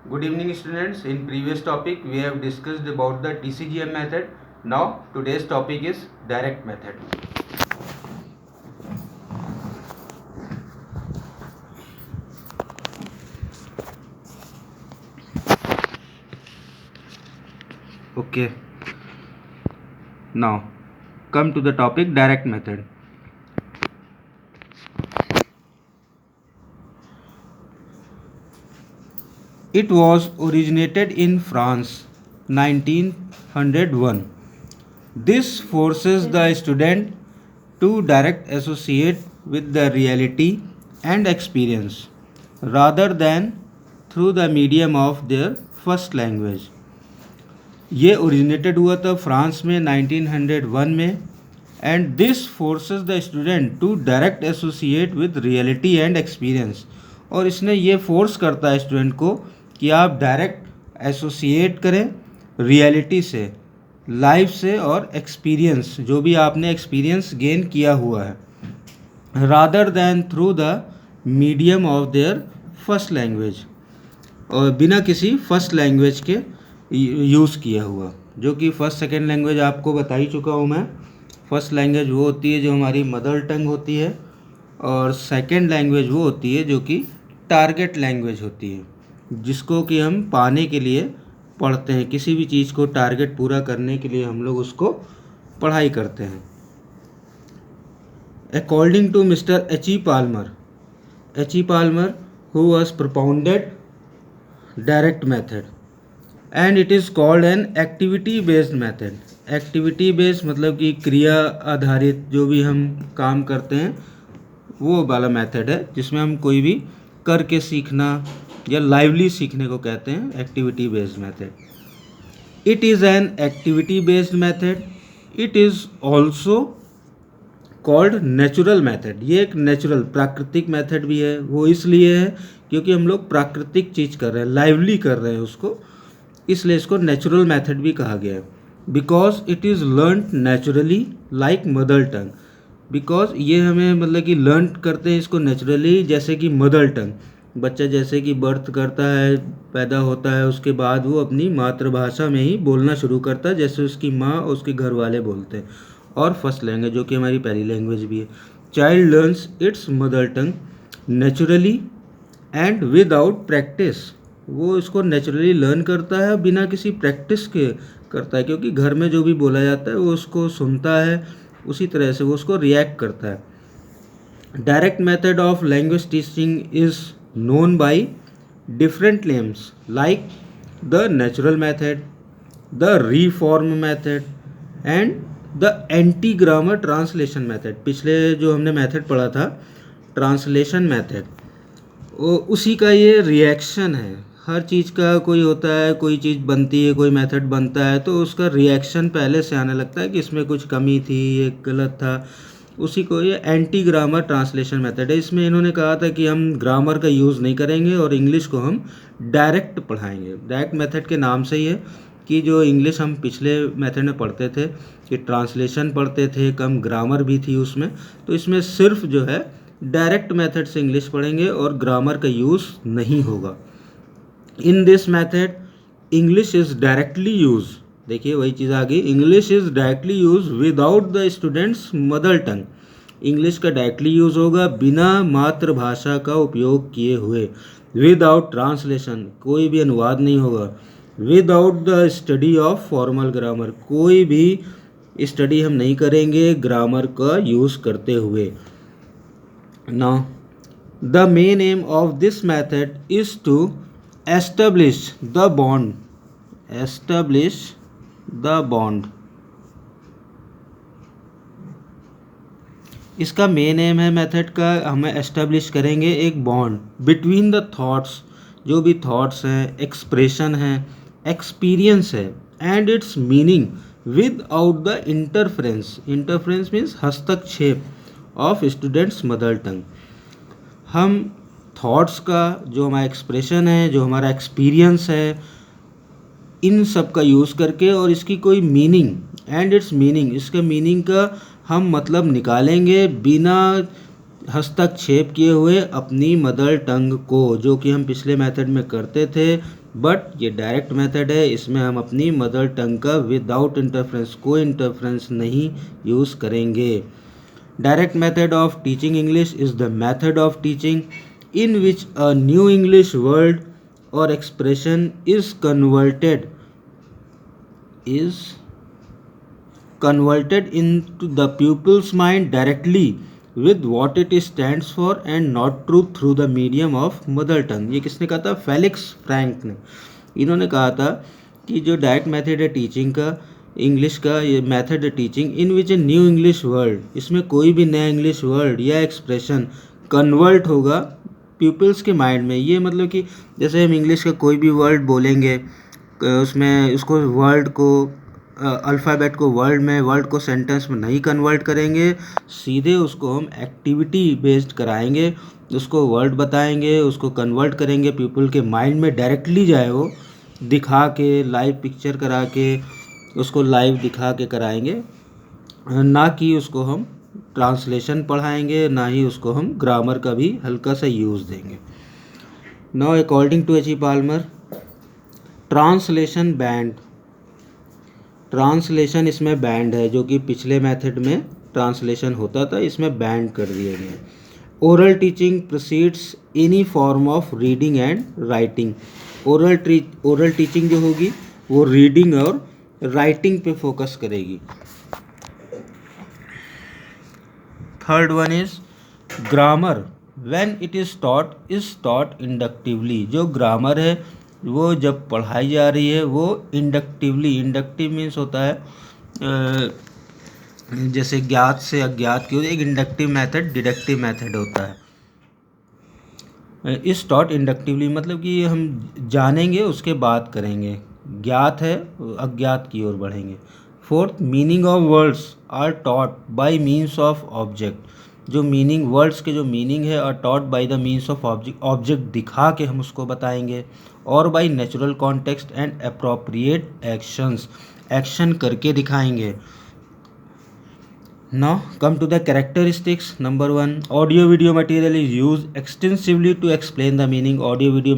Good evening students. In previous topic we have discussed about the TCGM method. Now today's topic is direct method. Okay. Now come to the topic direct method. It was originated in France 1901. This forces the student to direct associate with the reality and experience rather than through the medium of their first language. ये originated हुआ था France में 1901 में and this forces the student to direct associate with reality and experience. और इसने ये force करता है स्टूडेंट को कि आप डायरेक्ट एसोसिएट करें रियलिटी से, लाइफ से और एक्सपीरियंस जो भी आपने एक्सपीरियंस गेन किया हुआ है, rather than through the medium of their first language, और बिना किसी फर्स्ट लैंग्वेज के यूज़ किया हुआ। जो कि फर्स्ट सेकेंड लैंग्वेज आपको बता ही चुका हूँ मैं। फर्स्ट लैंग्वेज वो होती है जो हमारी मदर टंग होती है, और सेकेंड लैंग्वेज वो होती है जो कि टारगेट लैंग्वेज होती है, जिसको कि हम पाने के लिए पढ़ते हैं। किसी भी चीज़ को टारगेट पूरा करने के लिए हम लोग उसको पढ़ाई करते हैं। According to mister H.E. Palmer who was propounded direct method and it is called an activity based method. Activity based मतलब कि क्रिया आधारित जो भी हम काम करते हैं वो वाला मेथड है, जिसमें हम कोई भी करके सीखना या लाइवली सीखने को कहते हैं activity based method. It is an activity based method. It is also called natural method. ये एक नेचुरल प्राकृतिक मेथड भी है। वो इसलिए है क्योंकि हम लोग प्राकृतिक चीज़ कर रहे हैं, लाइवली कर रहे हैं उसको, इसलिए इसको नेचुरल मेथड भी कहा गया है। Because it is learn naturally like mother tongue. Because ये हमें मतलब कि लर्न करते हैं इसको नेचुरली, जैसे कि मदर टंग। बच्चा जैसे कि बर्थ करता है, पैदा होता है, उसके बाद वो अपनी मातृभाषा में ही बोलना शुरू करता है, जैसे उसकी माँ और उसके घर वाले बोलते हैं। और फर्स्ट लैंग्वेज जो कि हमारी पहली लैंग्वेज भी है। Child learns it's mother tongue naturally and without practice. वो इसको नेचुरली लर्न करता है, बिना किसी प्रैक्टिस के करता है, क्योंकि घर में जो भी बोला जाता है वो उसको सुनता है, उसी तरह से वो उसको रिएक्ट करता है। Direct method of language teaching is known by different names like the natural method, the reform method and the anti grammar translation method. पिछले जो हमने मेथड पढ़ा था ट्रांसलेशन मेथड, उसी का ये रिएक्शन है। हर चीज़ का कोई होता है, कोई चीज़ बनती है, कोई मेथड बनता है तो उसका रिएक्शन पहले से आने लगता है कि इसमें कुछ कमी थी, ये गलत था। उसी को ये एंटी ग्रामर ट्रांसलेशन मेथड है। इसमें इन्होंने कहा था कि हम ग्रामर का यूज़ नहीं करेंगे और इंग्लिश को हम डायरेक्ट पढ़ाएंगे। डायरेक्ट मेथड के नाम से ही है कि जो इंग्लिश हम पिछले मेथड में पढ़ते थे कि ट्रांसलेशन पढ़ते थे, कम ग्रामर भी थी उसमें, तो इसमें सिर्फ जो है डायरेक्ट मेथड से इंग्लिश पढ़ेंगे और ग्रामर का यूज़ नहीं होगा। In this method English is directly use. देखिए वही चीज़ आ गई, English is directly use without the students mother tongue. English का डायरेक्टली यूज़ होगा बिना मातृभाषा का उपयोग किए हुए। विदाउट ट्रांसलेशन, कोई भी अनुवाद नहीं होगा। Without the study of formal grammar, कोई भी स्टडी हम नहीं करेंगे ग्रामर का यूज़ करते हुए। Now, the main aim of this method is to establish the bond. Establish the bond. इसका मेन एम है मेथड का, हमें एस्टेब्लिश करेंगे एक बॉन्ड बिटवीन द थॉट्स, जो भी थॉट्स हैं, एक्सप्रेशन है, एक्सपीरियंस है, and it's meaning without the interference. Interference means हस्तक्षेप ऑफ स्टूडेंट्स मदर टंग। हम थॉट्स का जो हमारा एक्सप्रेशन है, जो हमारा एक्सपीरियंस है, इन सब का यूज़ करके और इसकी कोई मीनिंग एंड इट्स मीनिंग, इसके मीनिंग का हम मतलब निकालेंगे बिना हस्तक्षेप किए हुए अपनी मदर टंग को, जो कि हम पिछले मेथड में करते थे बट ये डायरेक्ट मेथड है, इसमें हम अपनी मदर टंग का विदाउट इंटरफ्रेंस, कोई इंटरफ्रेंस नहीं यूज़ करेंगे। Direct method of teaching English is the method of teaching in which a new English word or expression is converted into the pupil's mind directly with what it stands for and not through the medium of mother tongue। ये किसने कहा था? Felix Frank ने। इन्होंने कहा था कि जो डायरेक्ट मेथड है टीचिंग का, इंग्लिश का ये मेथड है teaching, in which a new English word, इसमें कोई भी नया इंग्लिश वर्ड या एक्सप्रेशन कन्वर्ट होगा पीपल्स के माइंड में। ये मतलब कि जैसे हम इंग्लिश का कोई भी वर्ड बोलेंगे, उसमें उसको वर्ड को अल्फ़ाबेट को वर्ड को सेंटेंस में नहीं कन्वर्ट करेंगे, सीधे उसको हम एक्टिविटी बेस्ड कराएंगे, उसको वर्ड बताएंगे, उसको कन्वर्ट करेंगे पीपल के माइंड में डायरेक्टली जाए, वो दिखा के लाइव पिक्चर करा के उसको लाइव दिखा के कराएंगे, ना कि उसको हम ट्रांसलेशन पढ़ाएंगे, ना ही उसको हम ग्रामर का भी हल्का सा यूज़ देंगे। Now according to H E. Palmer, translation band, translation इसमें बैंड है, जो कि पिछले मेथड में ट्रांसलेशन होता था, इसमें बैंड कर दिया गया। Oral teaching proceeds any form of reading and writing. Oral teaching जो होगी वो रीडिंग और राइटिंग पे फोकस करेगी। Third one is grammar, when it is taught inductively. जो ग्रामर है वो जब पढ़ाई जा रही है वो इंडक्टिवली, इंडक्टिव मीन्स होता है जैसे ज्ञात से अज्ञात की, एक इंडक्टिव मेथड डिडक्टिव मेथड होता है। इस टॉट इंडक्टिवली मतलब कि हम जानेंगे उसके बाद करेंगे, ज्ञात है अज्ञात की ओर बढ़ेंगे। Fourth, meaning of words are taught by means of object. जो मीनिंग, वर्ड्स के जो मीनिंग है, are taught by the means of object, object दिखा के हम उसको बताएंगे, और by natural context and appropriate actions, action करके दिखाएंगे। Now come to the characteristics. Number 1, audio video material is used extensively to explain the meaning. Audio video